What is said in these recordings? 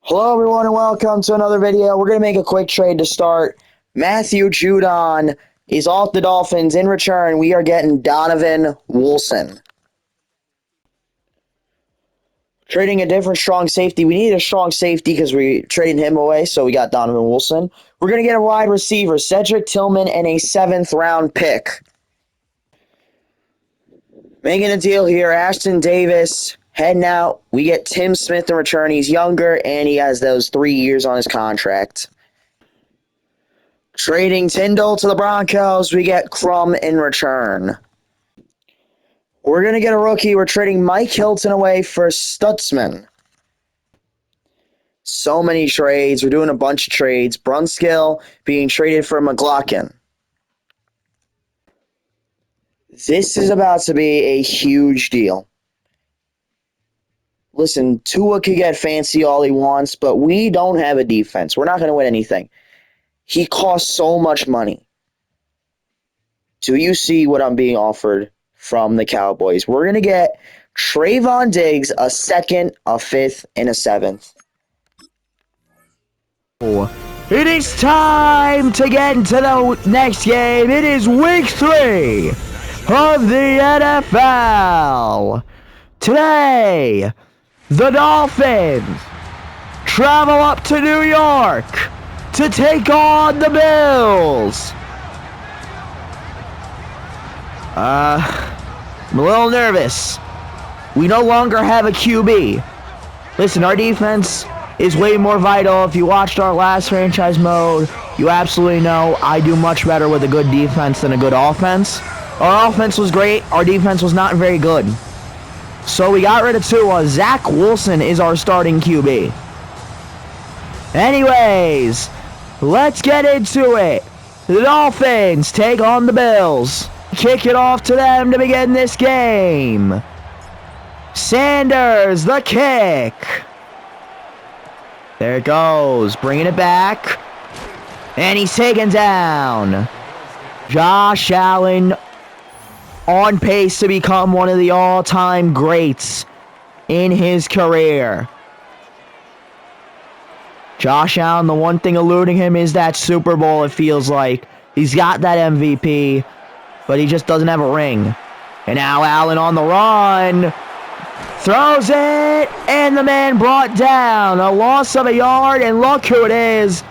Hello everyone and welcome to another video. We're going to make a quick trade to start. Matthew Judon is off the Dolphins. In return, we are getting Donovan Wilson. Trading a different strong safety. We need a strong safety because we traded him away, so we got Donovan Wilson. We're going to get a wide receiver, Cedric Tillman, and a 7th round pick. Making a deal here, Ashton Davis heading out. We get Tim Smith in return. He's younger, and he has those 3 years on his contract. Trading Tyndall to the Broncos, we get Crum in return. We're going to get a rookie. We're trading Mike Hilton away for Stutzman. So many trades. We're doing a bunch of trades. Brunskill being traded for McLaughlin. This is about to be a huge deal. Listen, Tua could get fancy all he wants, but we don't have a defense. We're not going to win anything. He costs so much money. Do you see what I'm being offered from the Cowboys? We're going to get Trayvon Diggs, a 2nd, a 5th, and a 7th. It is time to get into the next game. It is week 3 of the NFL. Today, the Dolphins travel up to New York to take on the Bills. I'm a little nervous. We no longer have a QB. Listen, our defense is way more vital. If you watched our last franchise mode, you absolutely know I do much better with a good defense than a good offense. Our offense was great. Our defense was not very good. So we got rid of Tua. Zach Wilson is our starting QB. Anyways, let's get into it. The Dolphins take on the Bills. Kick it off to them to begin this game. Sanders, the kick. There it goes. Bringing it back. And he's taken down. Josh Allen on pace to become one of the all-time greats in his career. Josh Allen, the one thing eluding him is that Super Bowl, it feels like. He's got that MVP, but he just doesn't have a ring. And now Allen on the run. Throws it, and the man brought down. A loss of a yard, and look who it is.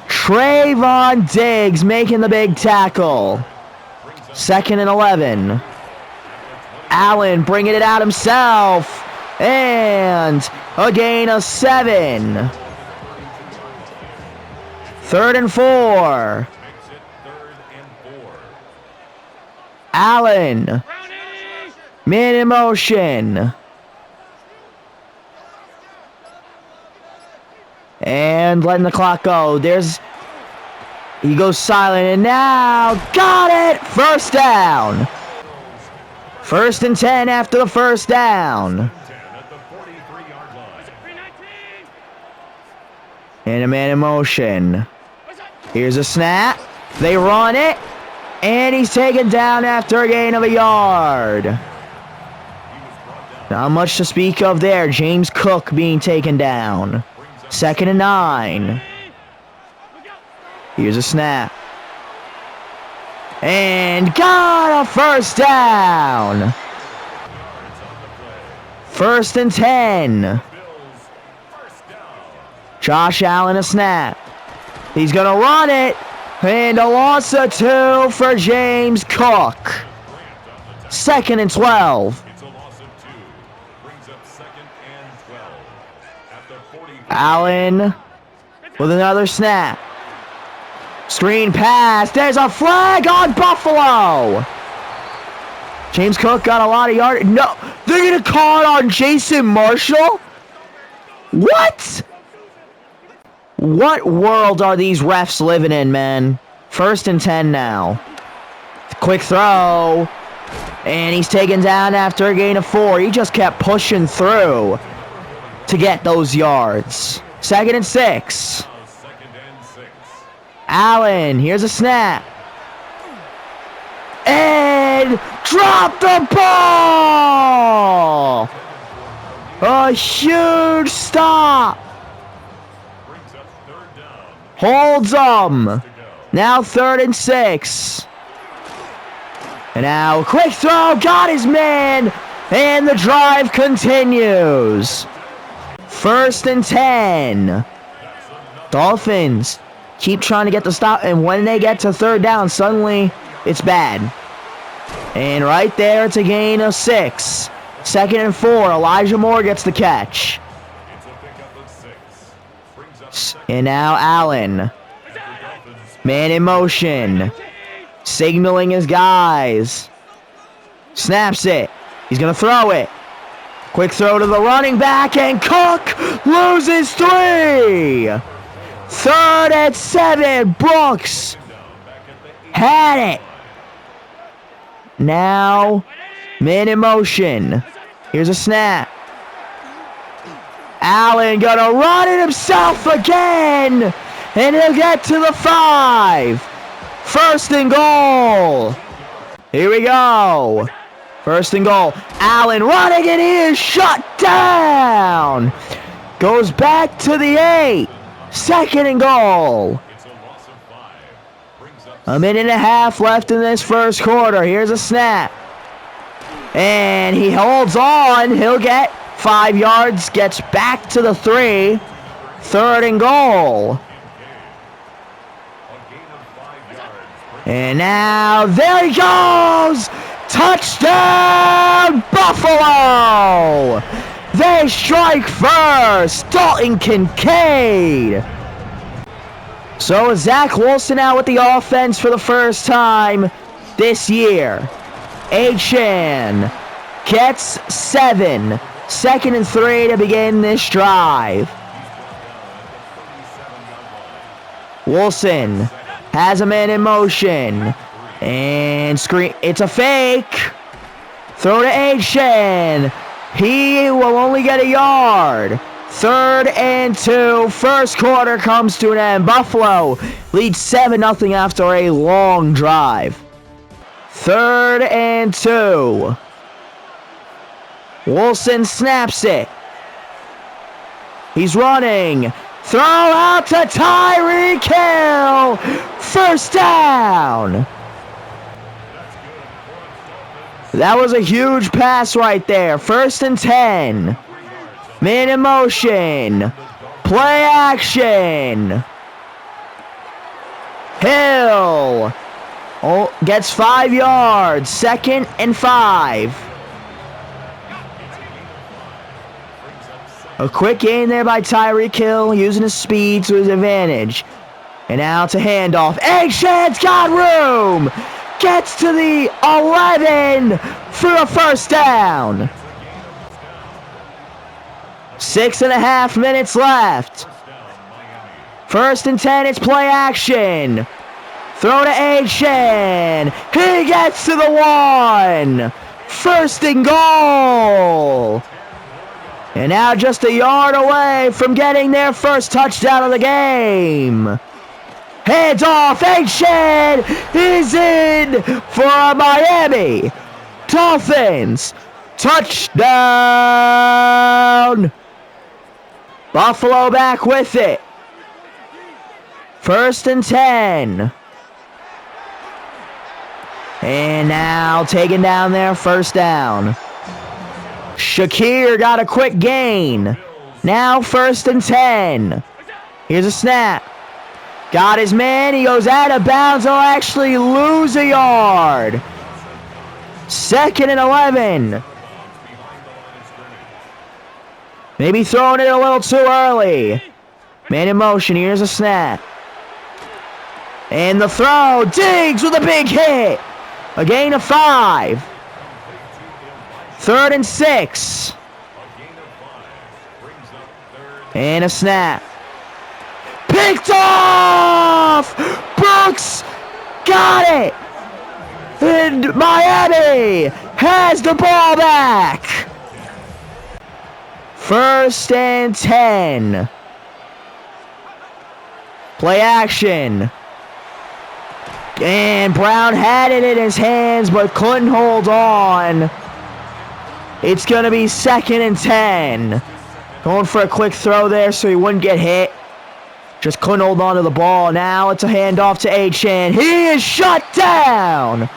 Trayvon Diggs making the big tackle. 2nd and 11. Allen bringing it out himself. And a gain of 7. 3rd and 4. Allen. Man in motion. And letting the clock go. He goes silent, and now got it! First down. 1st and 10 after the first down. And a man in motion. Here's a snap. They run it. And he's taken down after a gain of a yard. Not much to speak of there. James Cook being taken down. 2nd and 9. Here's a snap. And got a first down. 1st and 10. Josh Allen a snap. He's going to run it. And a loss of 2 for James Cook. 2nd and 12. Allen with another snap. Screen pass. There's a flag on Buffalo. James Cook got a lot of yards. No, they're going to call it on Jason Marshall? What? What world are these refs living in, man? 1st and 10 now. Quick throw. And he's taken down after a gain of 4. He just kept pushing through to get those yards. 2nd and 6. Allen, here's a snap. And drop the ball! A huge stop Holds them. Now 3rd and 6. And now quick throw. Got his man. And the drive continues. 1st and 10. Dolphins keep trying to get the stop. And when they get to 3rd down, suddenly it's bad. And right there, it's a gain of 6. 2nd and 4. Elijah Moore gets the catch. And now Allen. Man in motion. Signaling his guys. Snaps it. He's going to throw it. Quick throw to the running back, and Cook loses 3. 3rd and 7. Brooks had it. Now, man in motion. Here's a snap. Allen gonna run it himself again, and he'll get to the 5. 1st and goal. Here we go. 1st and goal. Allen running, and he is shut down. Goes back to the 8. 2nd and goal. A minute and a half left in this 1st quarter. Here's a snap. And he holds on. He'll get 5 yards. Gets back to the 3. 3rd and goal. And now there he goes. Touchdown, Buffalo! They strike first. Dalton Kincaid. So Zach Wilson out with the offense for the first time this year. Achan gets 7. 2nd and 3 to begin this drive. Wilson has a man in motion. And screen. It's a fake. Throw to Achan. He will only get a yard. 3rd and 2. 1st quarter comes to an end. Buffalo leads 7-0 after a long drive. 3rd and 2. Wilson snaps it. He's running. Throw out to Tyreek Hill. 1st down. That was a huge pass right there. 1st and 10. Man in motion. Play action. Hill gets 5 yards. 2nd and 5. A quick gain there by Tyreek Hill, using his speed to his advantage. And now to handoff. Achan's got room. Gets to the 11 for a 1st down. 6.5 minutes left. 1st and 10, it's play action. Throw to Achan. He gets to the 1. 1st and goal. And now just a yard away from getting their first touchdown of the game. Hands off. Achan is in for a Miami Dolphins touchdown. Buffalo back with it. 1st and 10. And now taking down their 1st down. Shakir got a quick gain. Now 1st and 10. Here's a snap. Got his man. He goes out of bounds. He'll actually lose a yard. 2nd and 11. Maybe throwing it a little too early. Man in motion. Here's a snap. And the throw. Diggs with a big hit. A gain of 5. 3rd and 6. And a snap. Picked off! Brooks got it! And Miami has the ball back! 1st and 10. Play action. And Brown had it in his hands but couldn't hold on. It's going to be 2nd and 10. Going for a quick throw there so he wouldn't get hit. Just couldn't hold on to the ball. Now it's a handoff to Achane. He is shut down.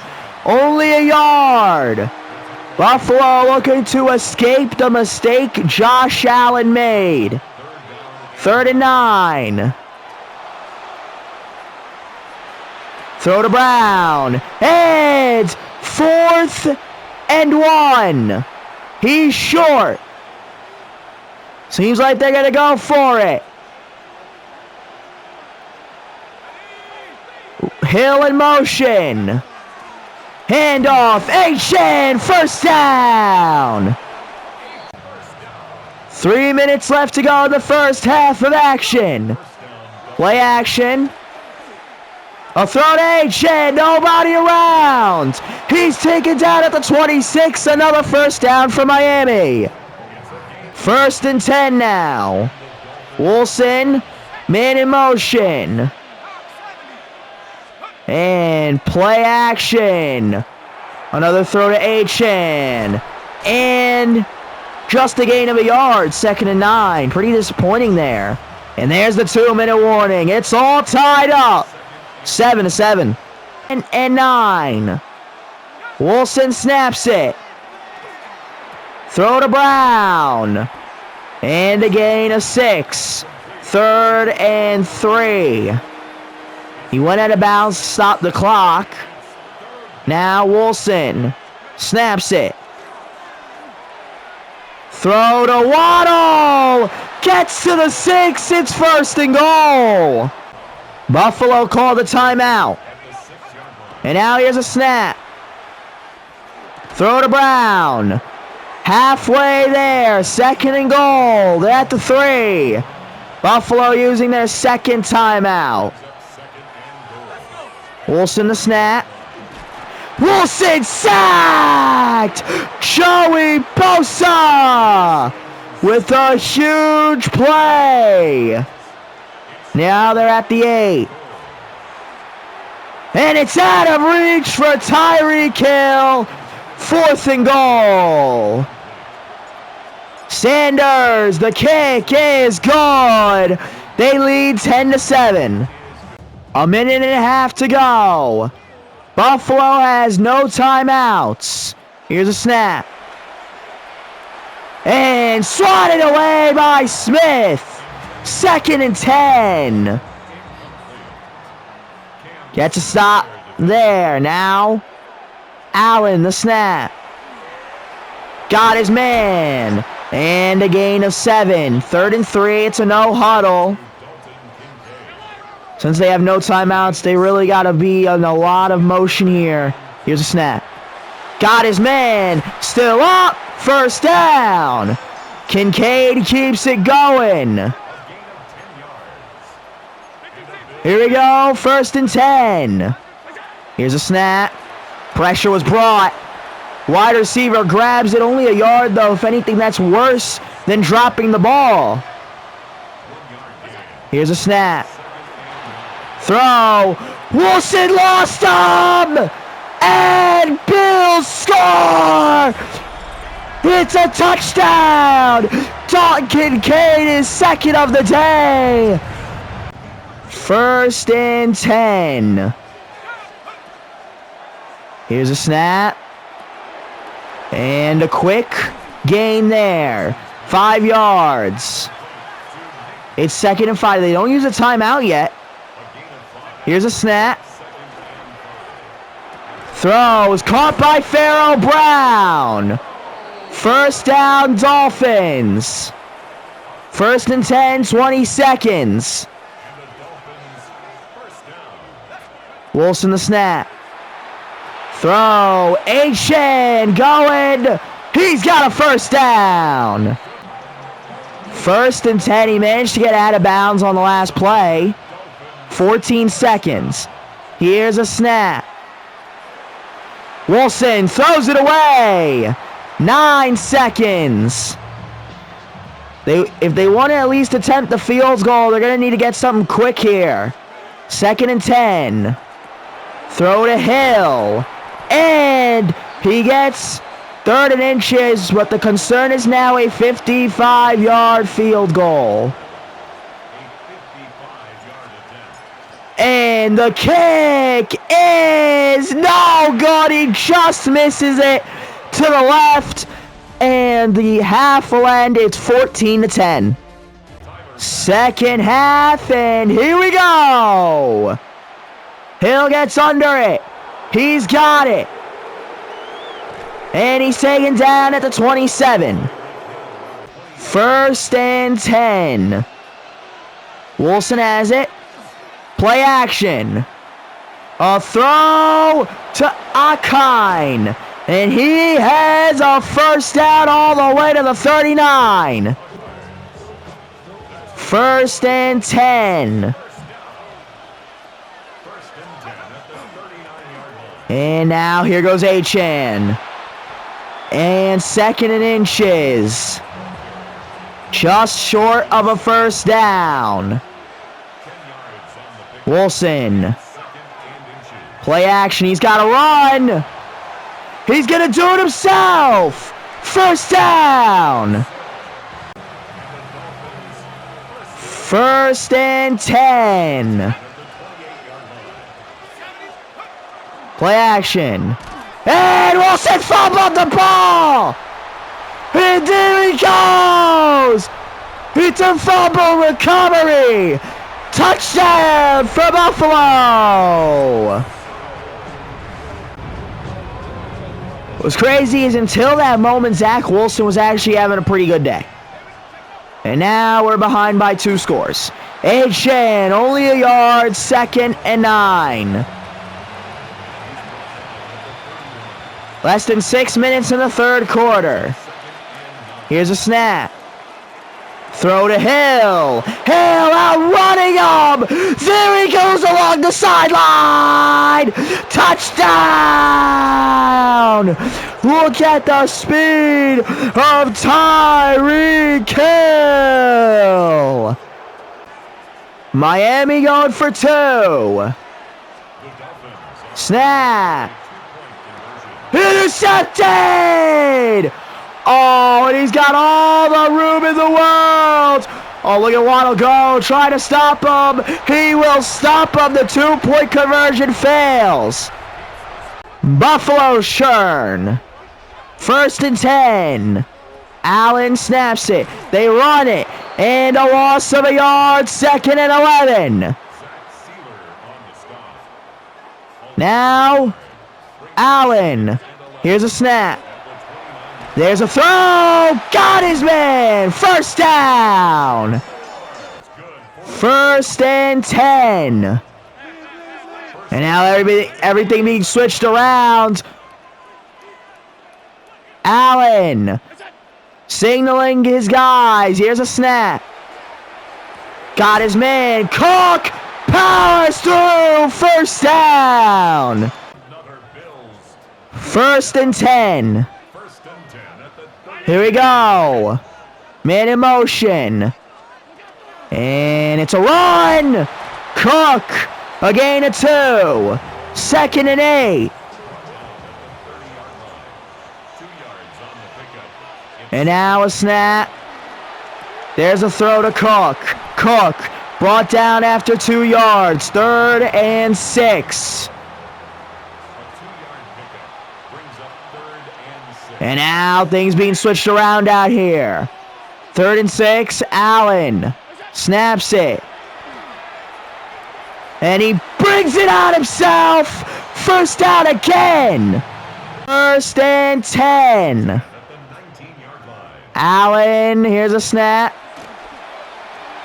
Only a yard. Buffalo looking to escape the mistake Josh Allen made. 3rd and 9. Throw to Brown. And 4th and 1. He's short. Seems like they're going to go for it. Hill in motion. Handoff. Achane. 1st down. 3 minutes left to go in the first half of action. Play action. A throw to Achane. Nobody around. He's taken down at the 26. Another 1st down for Miami. 1st and 10 now. Wilson. Man in motion. And play action. Another throw to Achane. And just a gain of a yard. 2nd and 9. Pretty disappointing there. And there's the 2-minute warning. It's all tied up. 7-7. And 9. Wilson snaps it. Throw to Brown. And a gain of 6. 3rd and 3. He went out of bounds to stop the clock. Now Wilson snaps it. Throw to Waddle. Gets to the 6. It's 1st and goal. Buffalo called a timeout. And now here's a snap. Throw to Brown. Halfway there. 2nd and goal. They're at the 3. Buffalo using their 2nd timeout. Wilson the snap. Wilson sacked! Joey Bosa with a huge play. Now they're at the 8. And it's out of reach for Tyreek Hill. 4th and goal. Sanders, the kick is good. They lead 10-7. A minute and a half to go. Buffalo has no timeouts. Here's a snap. And swatted away by Smith. 2nd and 10. Gets a stop there. Now, Allen, the snap. Got his man. And a gain of 7. 3rd and 3. It's a no huddle. Since they have no timeouts, they really got to be in a lot of motion here. Here's a snap. Got his man. Still up. 1st down. Kincaid keeps it going. Here we go. 1st and 10. Here's a snap. Pressure was brought. Wide receiver grabs it. Only a yard, though. If anything, that's worse than dropping the ball. Here's a snap. Throw. Wilson lost him. And Bills score. It's a touchdown. Dalton Kincaid is 2nd of the day. 1st and 10. Here's a snap. And a quick gain there. 5 yards. It's 2nd and 5. They don't use a timeout yet. Here's a snap. Throw is caught by Pharaoh Brown. 1st down, Dolphins. 1st and 10, 20 seconds. Wilson the snap. Throw. Achane going. He's got a 1st down. 1st and 10. He managed to get out of bounds on the last play. 14 seconds. Here's a snap. Wilson throws it away. 9 seconds. If they want to at least attempt the field goal, they're going to need to get something quick here. 2nd and 10. Throw to Hill. And he gets 3rd and inches, but the concern is now a 55-yard field goal. And the kick is no good. He just misses it to the left. And the half will end. It's 14-10. Second half, and here we go. Hill gets under it. He's got it. And he's taken down at the 27. First and 10. Wilson has it. Play action. A throw to Akine. And he has a first down all the way to the 39. First and 10. And now here goes Achan. And second and inches. Just short of a first down. Wilson. Play action. He's got to run. He's going to do it himself. First down. First and 10. Play action. And Wilson fumbled the ball. And there he goes. It's a fumble recovery. Touchdown for Buffalo. What's crazy is until that moment, Zach Wilson was actually having a pretty good day. And now we're behind by 2 scores. Achan, only a yard, second and 9. Less than 6 minutes in the third quarter. Here's a snap. Throw to Hill. Hill outrunning him. There he goes along the sideline. Touchdown. Look at the speed of Tyreek Hill. Miami going for 2. Snap. Intercepted. Oh, and he's got all the room in the world. Oh, look at Waddle go. Try to stop him. He will stop him. The 2-point conversion fails. Buffalo churn. First and 10. Allen snaps it. They run it. And a loss of a yard. Second and 11. Now, Allen. Here's a snap. There's a throw. Got his man. First down. First and 10. And now everything being switched around. Allen signaling his guys. Here's a snap. Got his man. Cook powers through. First down. First and 10. Here we go. Man in motion. And it's a run. Cook. A gain of 2. Second and 8. And now a snap. There's a throw to Cook. Cook brought down after 2 yards. Third and 6. And now things being switched around out here. Third and 6. Allen snaps it. And he brings it out himself. First down again. First and 10. Allen, here's a snap.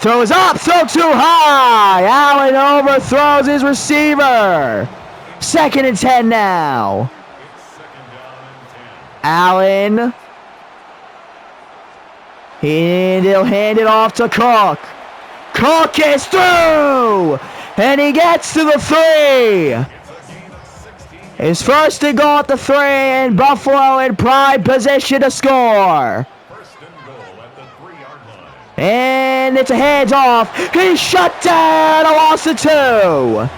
Throws up, throw too high. Allen overthrows his receiver. Second and 10 now. Allen. And he'll hand it off to Cook. Cook is through. And he gets to the 3. His first and goal at the 3, and Buffalo in prime position to score. And it's a hands off. He's shut down. A loss of 2.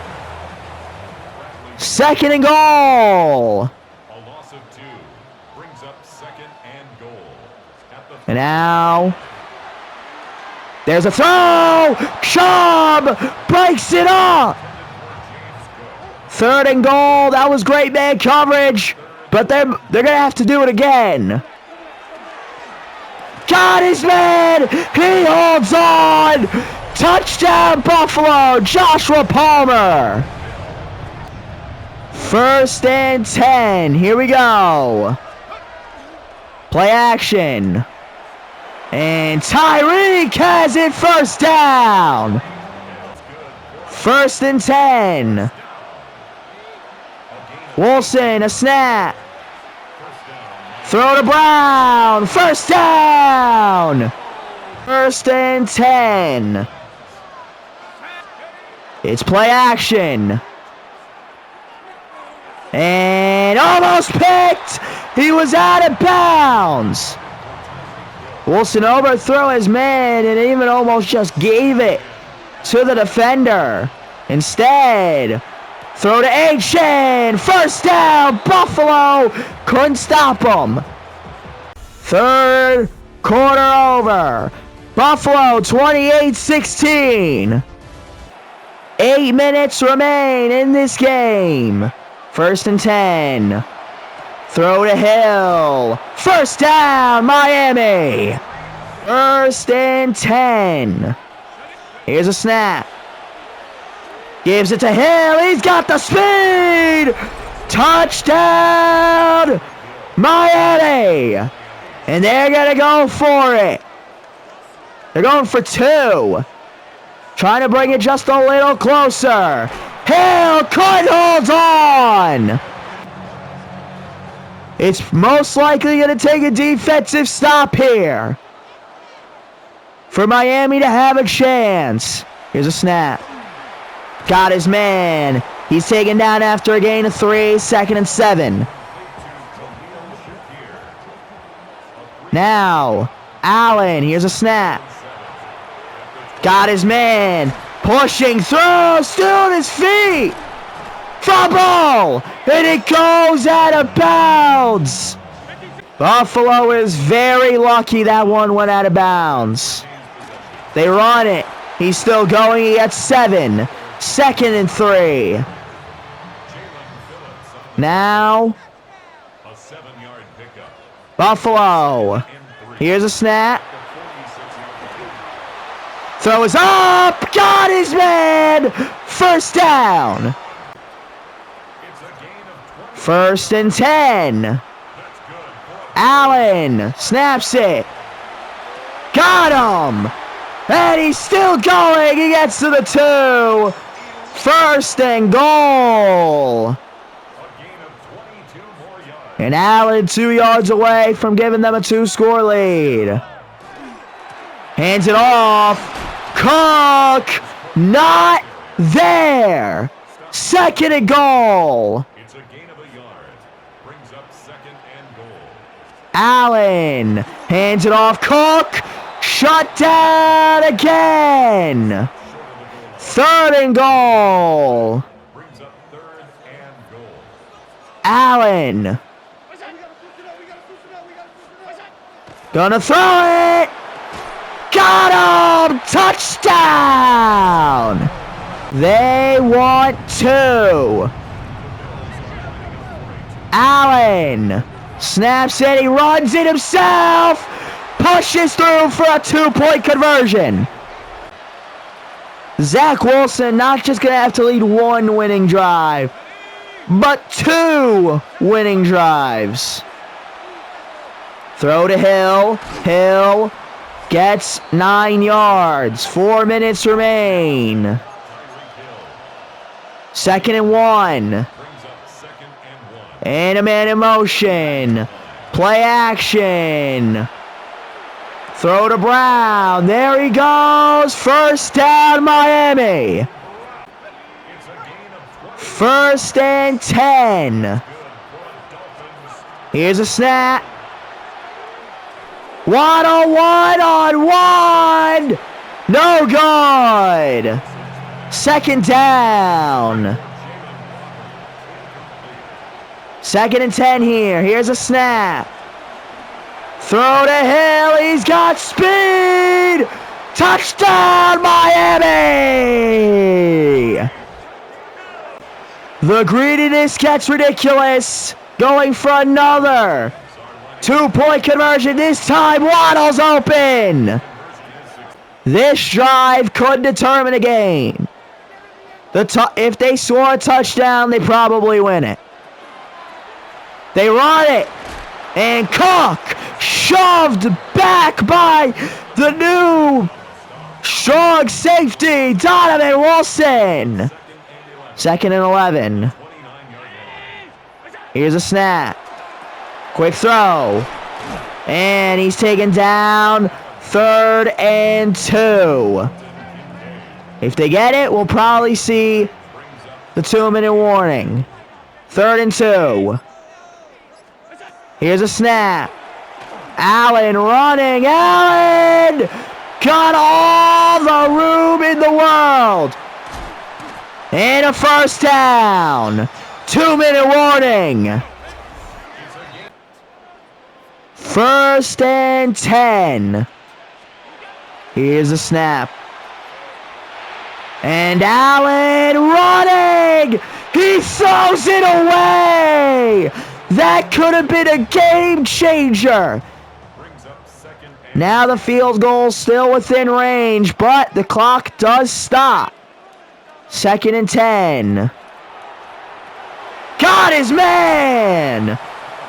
Second and goal. And now, there's a throw. Chubb breaks it up. Third and goal. That was great man coverage. But they're going to have to do it again. Got his man. He holds on. Touchdown Buffalo. Joshua Palmer. 1st and 10. Here we go. Play action. And Tyreek has it 1st down. 1st and 10. Wilson, a snap. Throw to Brown. 1st down. 1st and 10. It's play action. And almost picked. He was out of bounds. Wilson overthrew his man and even almost just gave it to the defender. Instead, throw to Achen. 1st down. Buffalo couldn't stop him. 3rd quarter over. Buffalo 28-16. 8 minutes remain in this game. 1st and 10. Throw to Hill. 1st down, Miami. 1st and 10. Here's a snap. Gives it to Hill. He's got the speed. Touchdown, Miami. And they're going to go for it. They're going for 2. Trying to bring it just a little closer. Hill could hold on. It's most likely going to take a defensive stop here for Miami to have a chance. Here's a snap. Got his man. He's taken down after a gain of 3. 2nd and 7. Now, Allen. Here's a snap. Got his man. Pushing through. Still on his feet. Fumble! And it goes out of bounds. Buffalo is very lucky that one went out of bounds. They run it. He's still going. He gets 7. 2nd and 3. Now, Buffalo. Here's a snap. Throw is up. Got his man. 1st down. 1st and 10. Allen snaps it. Got him. And he's still going. He gets to the 2. 1st and goal. And Allen 2 yards away from giving them a 2-score lead. Hands it off. Cook. Not there. 2nd and goal. Allen hands it off. Cook. Shut down again. 3rd and goal. Allen. Gonna throw it. Got him. Touchdown. They want 2. Allen. Snaps it, he runs it himself, pushes through for a 2-point conversion. Zach Wilson not just going to have to lead 1 winning drive, but 2 winning drives. Throw to Hill. Hill gets 9 yards. 4 minutes remain. 2nd and 1. And a man in motion. Play action. Throw to Brown. There he goes. 1st down, Miami. 1st and 10. Here's a snap. 1-on-1 on 1. No good. 2nd down. 2nd and 10 here. Here's a snap. Throw to Hill. He's got speed. Touchdown, Miami. The greediness gets ridiculous. Going for another 2-point conversion. This time, Waddle's open. This drive could determine a game. If they score a touchdown, they probably win it. They run it. And Cook shoved back by the new strong safety, Donovan Wilson. 2nd and 11. Here's a snap. Quick throw. And he's taken down. 3rd and 2. If they get it, we'll probably see the 2-minute warning. 3rd and 2. Here's a snap. Allen running. Allen got all the room in the world. And a first down. 2-minute warning. 1st and 10. Here's a snap. And Allen running. He throws it away. That could have been a game changer. Now the field goal still within range, but the clock does stop. 2nd and 10. Got his man.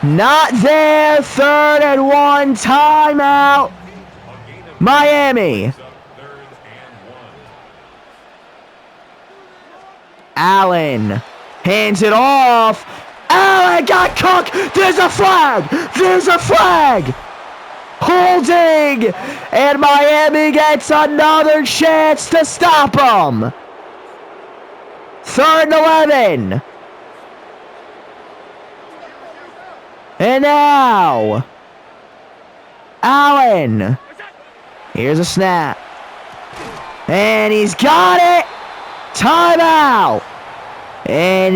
Not there. 3rd and 1. Timeout. Miami. Allen hands it off. Allen got Cook. There's a flag. There's a flag. Holding. And Miami gets another chance to stop him. 3rd and 11. And now, Allen. Here's a snap. And he's got it. Timeout. And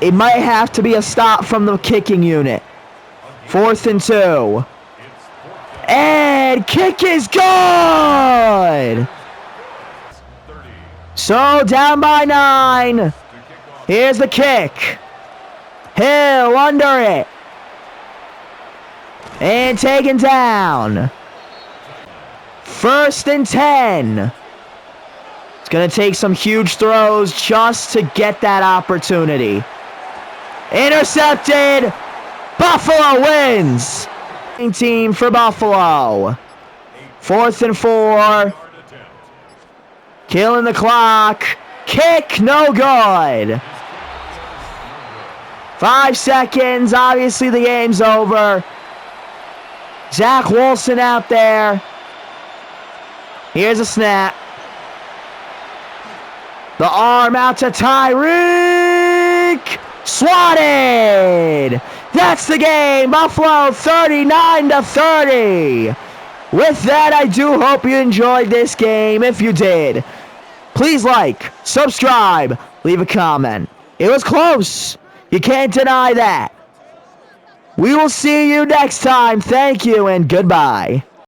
it might have to be a stop from the kicking unit. 4th and 2. And kick is good. So down by 9. Here's the kick. Hill under it. And taken down. 1st and 10. It's going to take some huge throws just to get that opportunity. Intercepted. Buffalo wins. Team for Buffalo. 4th and 4. Killing the clock. Kick no good. 5 seconds. Obviously the game's over. Zach Wilson out there. Here's a snap. The arm out to Tyreek. Swatted. That's the game. Buffalo 39-30. With that, I do hope you enjoyed this game. If you did, please like, subscribe, leave a comment. It was close. You can't deny that. We will see you next time. Thank you and goodbye.